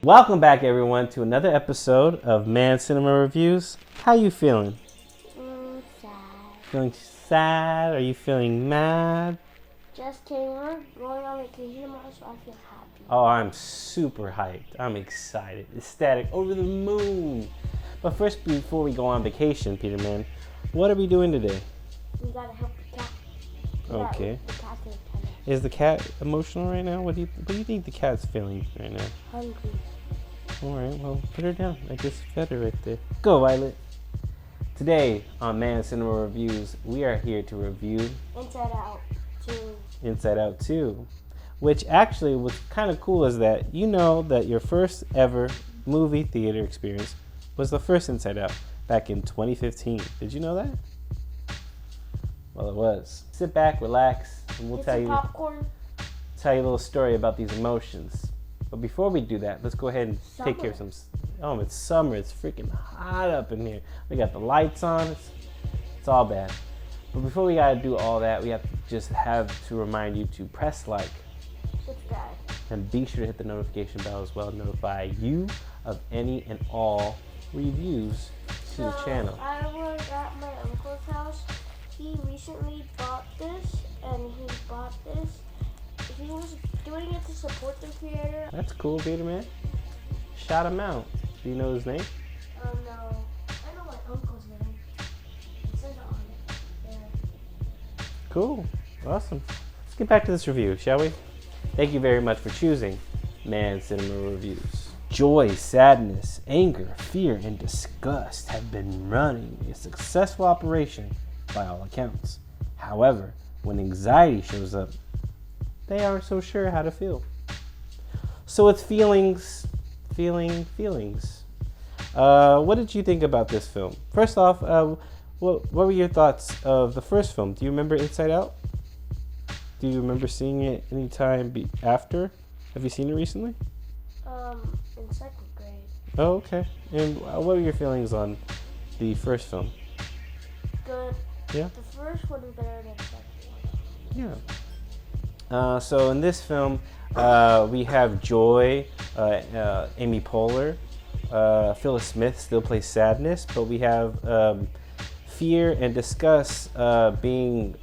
Welcome back, everyone, to another episode of Mann Cinema Reviews. How you feeling? Sad. Feeling sad? Are you feeling mad? Just kidding. We're going on vacation tomorrow, so I feel happy. Oh, I'm super hyped. I'm excited, ecstatic, over the moon. But first, before we go on vacation, Peter Man, what are we doing today? We gotta help the cat. Okay. The cat's gonna tell us. Is the cat emotional right now? What do you think the cat's feeling right now? Hungry. All right, well, put her down. I just fed her right there. Go, Violet. Today on Mann Cinema Reviews, we are here to review Inside Out 2. Inside Out 2, which actually what's kind of cool is that you know that your first ever movie theater experience was the first Inside Out back in 2015. Did you know that? Well, it was. Sit back, relax, and we'll tell you a little story about these emotions. But before we do that, let's go ahead and take care of some. Oh, it's summer. It's freaking hot up in here. We got the lights on. It's all bad. But before we gotta do all that, we have to remind you to press like, subscribe, and be sure to hit the notification bell as well to notify you of any and all reviews to the channel. I was at my uncle's house. He recently bought this, and he bought this. He was doing it to support the creator. That's cool, Peter Man. Shout him out. Do you know his name? No. I know my uncle's name. It says it on it. Yeah. Cool. Awesome. Let's get back to this review, shall we? Thank you very much for choosing Mann Cinema Reviews. Joy, sadness, anger, fear, and disgust have been running a successful operation by all accounts. However, when anxiety shows up, they aren't so sure how to feel. So it's feelings. What did you think about this film? First off, what were your thoughts of the first film? Do you remember Inside Out? Do you remember seeing it any time after? Have you seen it recently? In second grade. Oh, okay. And what were your feelings on the first film? Good. Yeah? The first one is better than the second one. Yeah. So in this film, we have Joy, Amy Poehler, Phyllis Smith still plays sadness, but we have fear and disgust being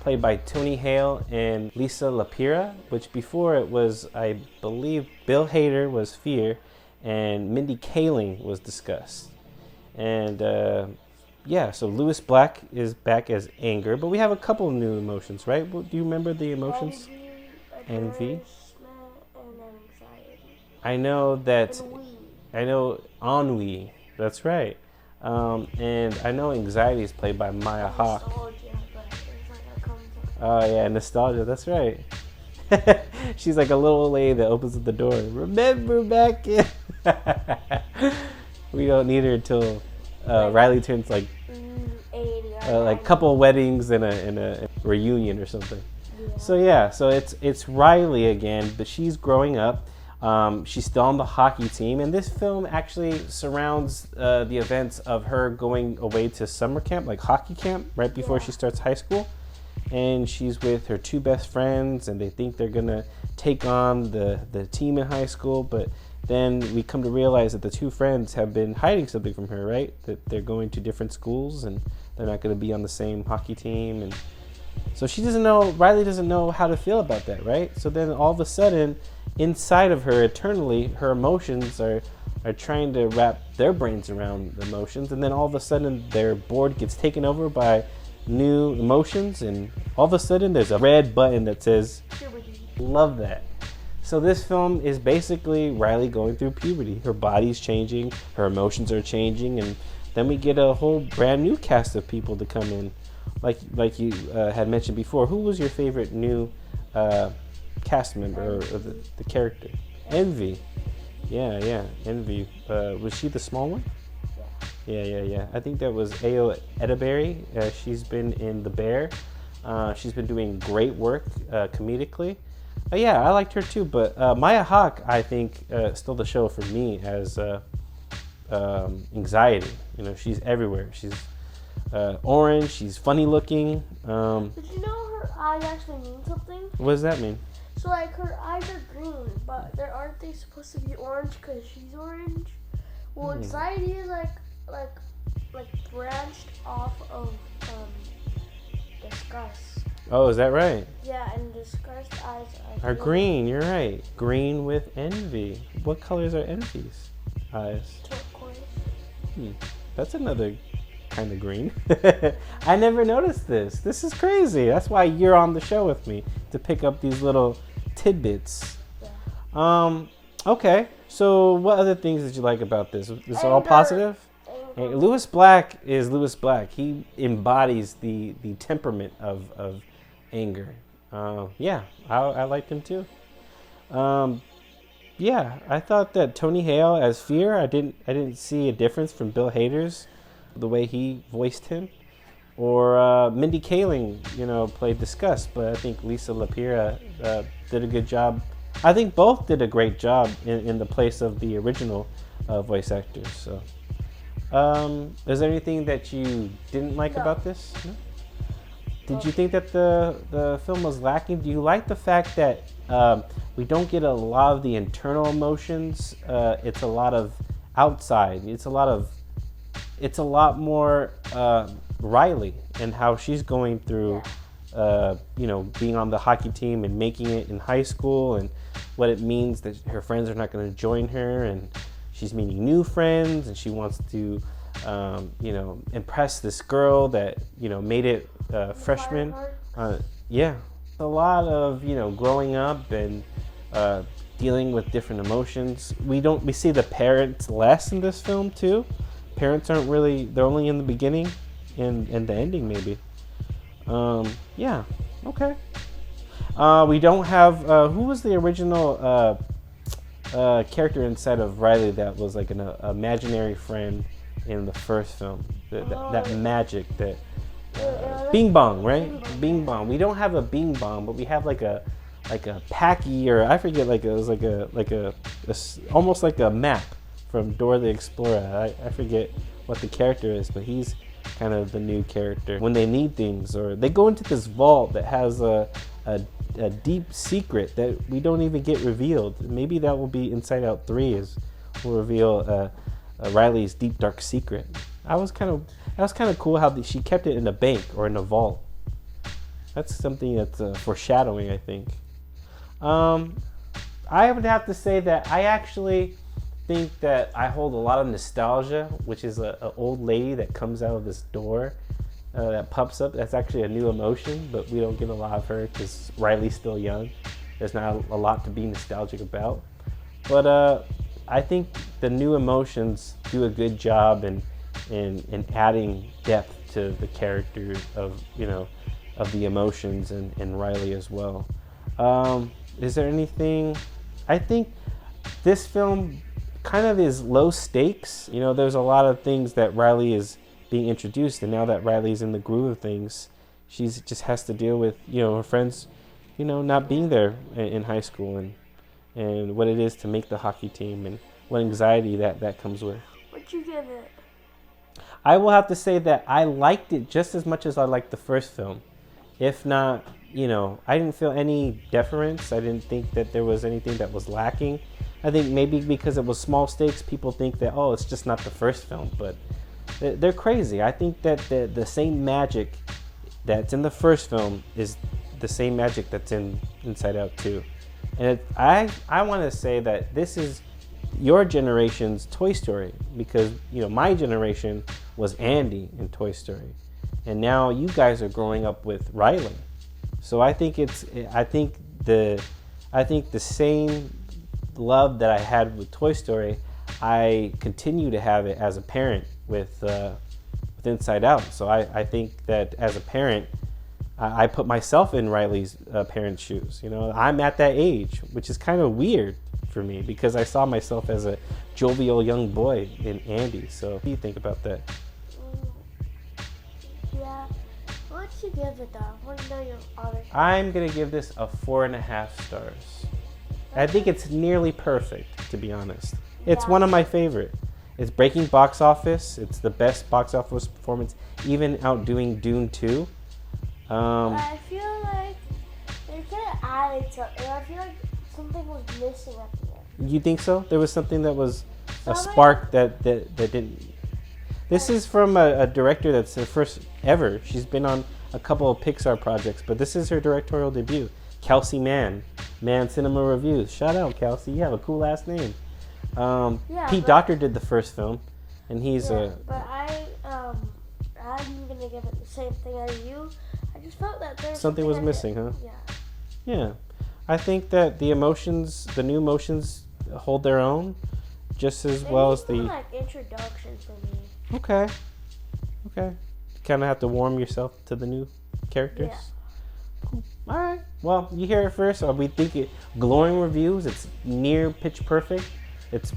played by Tony Hale and Liza Lapira, which before it was, I believe, Bill Hader was fear and Mindy Kaling was disgust. And so Lewis Black is back as anger, but we have a couple of new emotions, right? Do you remember the emotions? Envy. And anxiety. I know that. And I know ennui. That's right. And I know anxiety is played by Hawke. Oh yeah, nostalgia. That's right. She's like a little old lady that opens up the door. Remember back in. We don't need her until Riley turns like 80. like couple weddings and a reunion or something. Yeah. So it's Riley again, but she's growing up. She's still on the hockey team, and this film actually surrounds the events of her going away to summer camp, like hockey camp, right before she starts high school. And she's with her two best friends, and they think they're gonna take on the team in high school, but then we come to realize that the two friends have been hiding something from her, right? That they're going to different schools and they're not going to be on the same hockey team. And so Riley doesn't know how to feel about that, right? So then all of a sudden, inside of her eternally, her emotions are trying to wrap their brains around the emotions. And then all of a sudden, their board gets taken over by new emotions. And all of a sudden, there's a red button that says, puberty. Love that. So this film is basically Riley going through puberty. Her body's changing, her emotions are changing, and then we get a whole brand new cast of people to come in. Like you had mentioned before, who was your favorite new cast member or the character? Envy. Yeah. Envy. Was she the small one? Yeah. I think that was Edebiri. She's been in The Bear. She's been doing great work comedically. I liked her too, but Maya Hawke, I think, stole the show for me as anxiety. She's everywhere. She's orange. She's funny looking. Did you know her eyes actually mean something? What does that mean? So like her eyes are green, but aren't they supposed to be orange because she's orange? Well, anxiety is like branched off of disgust. Oh, is that right? Yeah, and disgust eyes Are green. You're right. Green with envy. What colors are envy's eyes? turquoise. That's another kind of green. I never noticed this. This is crazy. That's why you're on the show with me, to pick up these little tidbits. Yeah. Okay. So what other things did you like about this? Is it all positive? Lewis Black is Lewis Black. He embodies the temperament of anger. Yeah, I liked him too. Yeah, I thought that Tony Hale as Fear, I didn't see a difference from Bill Hader's, the way he voiced him, or Mindy Kaling, played Disgust. But I think Lisa Lapira did a good job. I think both did a great job in the place of the original voice actors. So, is there anything that you didn't like about this? No? Did you think that the film was lacking? Do you like the fact that we don't get a lot of the internal emotions? It's a lot of outside. It's a lot more Riley and how she's going through, being on the hockey team and making it in high school, and what it means that her friends are not going to join her, and she's meeting new friends, and she wants to, impress this girl that made it freshman. Yeah, a lot of growing up and dealing with different emotions. We see the parents less in this film too. Parents aren't really, they're only in the beginning and the ending maybe. Yeah, okay. We don't have, who was the original character inside of Riley that was like an imaginary friend in the first film? That magic, that Bing Bong, right? Bing Bong. We don't have a Bing Bong, but we have like a Packy, or I forget, it was almost like a map from Dora the Explorer. I forget what the character is, but he's kind of the new character. When they need things, or they go into this vault that has a deep secret that we don't even get revealed. Maybe that will be Inside Out 3, will reveal Riley's deep dark secret. That was kind of cool how she kept it in a bank or in a vault. That's something that's foreshadowing, I think. I would have to say that I actually think that I hold a lot of nostalgia, which is an old lady that comes out of this door that pops up. That's actually a new emotion, but we don't get a lot of her because Riley's still young. There's not a lot to be nostalgic about. But I think the new emotions do a good job in adding depth to the character of the emotions and Riley as well. Is there anything? I think this film kind of is low stakes. There's a lot of things that Riley is being introduced, and now that Riley's in the groove of things, she just has to deal with her friends, not being there in high school, and what it is to make the hockey team, and what anxiety that comes with. What'd you give it? I will have to say that I liked it just as much as I liked the first film. If not, I didn't feel any deference. I didn't think that there was anything that was lacking. I think maybe because it was small stakes, people think that, it's just not the first film, but they're crazy. I think that the same magic that's in the first film is the same magic that's in Inside Out 2. And I want to say that this is your generation's Toy Story, because my generation was Andy in Toy Story, and now you guys are growing up with Riley. So I think the same love that I had with Toy Story, I continue to have it as a parent with Inside Out. So I think that as a parent, I put myself in Riley's parents' shoes. I'm at that age, which is kind of weird for me because I saw myself as a jovial young boy in Andy. So what do you think about that? Yeah. What'd you give it though? What do you know your other? I'm gonna give this a 4.5 stars. I think it's nearly perfect, to be honest. It's one of my favorite. It's breaking box office. It's the best box office performance, even outdoing Dune 2. I feel like they could have added something. I feel like something was missing at the end. You think so? There was something that was a Something- spark that didn't. This is from a director that's her first ever. She's been on a couple of Pixar projects, but this is her directorial debut. Kelsey Mann, Mann Cinema Reviews. Shout out, Kelsey. You have a cool last name. Pete Docter did the first film, and he's But I'm gonna give it the same thing as you. I just felt that there's something was missing, huh? Yeah. Yeah. I think that the new emotions hold their own just as well as the... like introduction for me. Okay. Kind of have to warm yourself to the new characters. Yeah. Cool. All right. Well, you hear it first. We think it glowing reviews. It's near pitch perfect. It's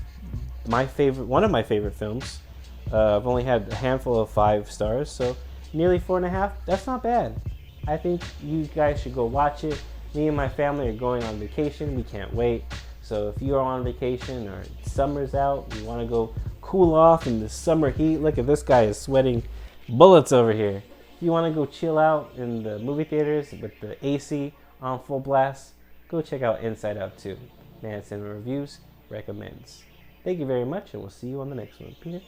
one of my favorite films. I've only had a handful of 5 stars, so nearly 4.5. That's not bad. I think you guys should go watch it. Me and my family are going on vacation. We can't wait. So if you are on vacation or summer's out, you want to go cool off in the summer heat. Look at this guy is sweating bullets over here. If you want to go chill out in the movie theaters with the AC on full blast, go check out Inside Out 2. Mann Cinema Reviews recommends. Thank you very much, and we'll see you on the next one. Peter?